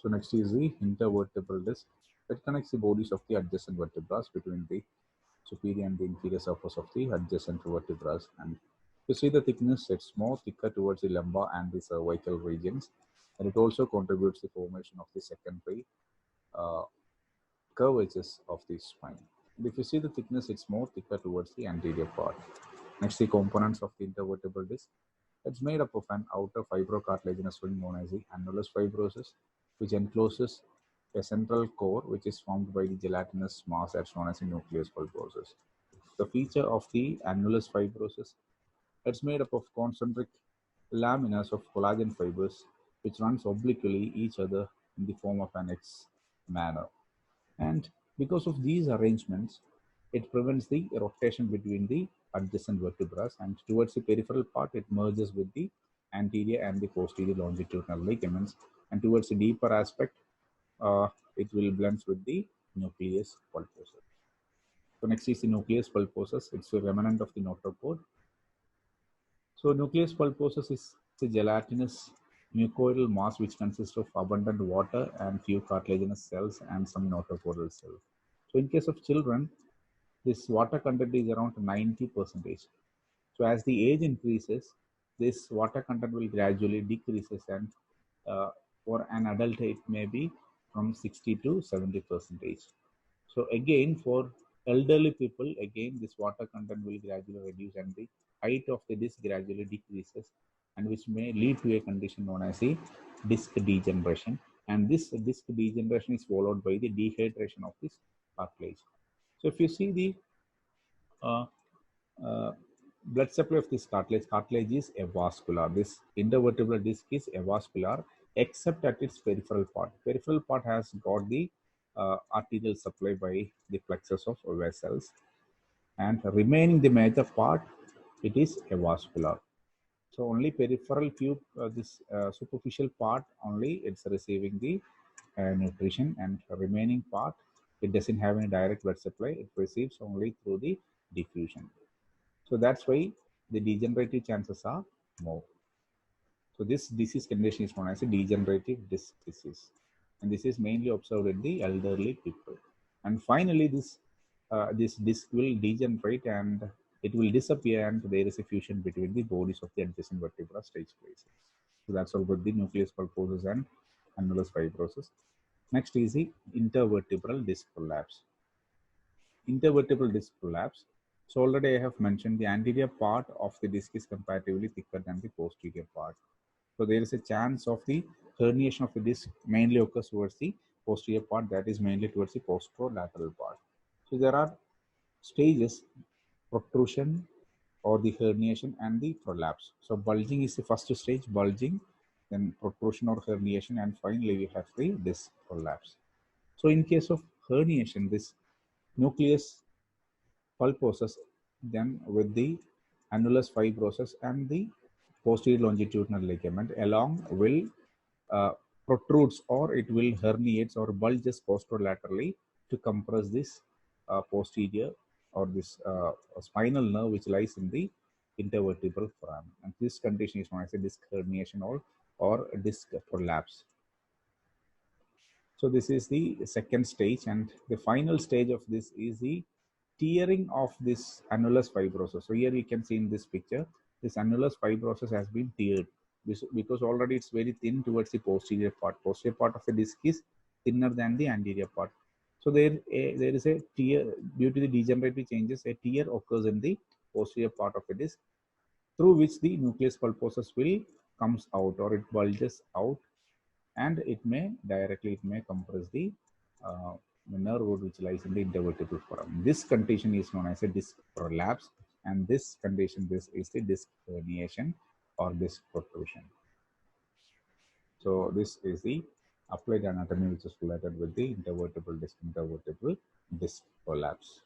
So next is the intervertebral disc that connects the bodies of the adjacent vertebrae between the superior and the inferior surface of the adjacent vertebrae. And you see the thickness, it's more thicker towards the lumbar and the cervical regions, and it also contributes the formation of the secondary uh, curvatures of the spine. And if you see the thickness, it's more thicker towards the anterior part. Next, the components of the intervertebral disc. It's made up of an outer fibrocartilaginous ring known as the annulus fibrosus, which encloses a central core which is formed by the gelatinous mass that's known as the nucleus pulposus. The feature of the annulus fibrosus, it's made up of concentric laminas of collagen fibers which runs obliquely each other in the form of an X manner. And because of these arrangements, it prevents the rotation between the adjacent vertebrae, and towards the peripheral part, it merges with the anterior and the posterior longitudinal ligaments, and towards the deeper aspect, it will blend with the nucleus pulposus. So next is the nucleus pulposus. It's a remnant of the notochord. So nucleus pulposus is a gelatinous mucoidal mass which consists of abundant water and few cartilaginous cells and some notochordal cells. So in case of children, this water content is around 90%. So as the age increases, this water content will gradually decreases, and for an adult it may be from 60 to 70%. So again, for elderly people, again this water content will gradually reduce and the height of the disc gradually decreases, and which may lead to a condition known as a disc degeneration. And this disc degeneration is followed by the dehydration of this cartilage. So if you see the uh, uh, blood supply of this cartilage is avascular. This intervertebral disc is avascular, except at its peripheral part. Peripheral part has got the arterial supply by the plexus of vessels, and remaining the major part, it is avascular. So only peripheral few, this superficial part only, it's receiving the nutrition, and the remaining part, it doesn't have any direct blood supply. It receives only through the diffusion. So that's why the degenerative chances are more. So this disease condition is known as a degenerative disc disease, and this is mainly observed in the elderly people. And finally, this disc will degenerate and it will disappear, and there is a fusion between the bodies of the adjacent vertebrae takes place. So that's all about the nucleus pulposus and annulus fibrosus. Next is the intervertebral disc prolapse. Intervertebral disc prolapse. So already I have mentioned the anterior part of the disc is comparatively thicker than the posterior part. So there is a chance of the herniation of the disc mainly occurs towards the posterior part, that is mainly towards the posterolateral part. So there are stages: protrusion or the herniation and the prolapse. So bulging is the first stage, bulging, then protrusion or herniation, and finally we have the disc prolapse. So in case of herniation, this nucleus pulposus then with the annulus fibrosus and the posterior longitudinal ligament along will uh, protrudes, or it will herniates or bulges posterolaterally to compress this posterior or this spinal nerve which lies in the intervertebral foramen. And this condition is known as a disc herniation or disc prolapse. So this is the second stage, and the final stage of this is the tearing of this annulus fibrosus. So here you can see in this picture, this annulus fibrosus has been teared because already it's very thin towards the posterior part. Posterior part of the disc is thinner than the anterior part. So there is a tear due to the degenerative changes. A tear occurs in the posterior part of the disc, through which the nucleus pulposus will comes out, or it bulges out, and it may compress the nerve root which lies in the intervertebral foramen. This condition is known as a disc prolapse, and this condition, this is the disc herniation or disc protrusion. So this is the applied anatomy which is related with the intervertebral disc prolapse.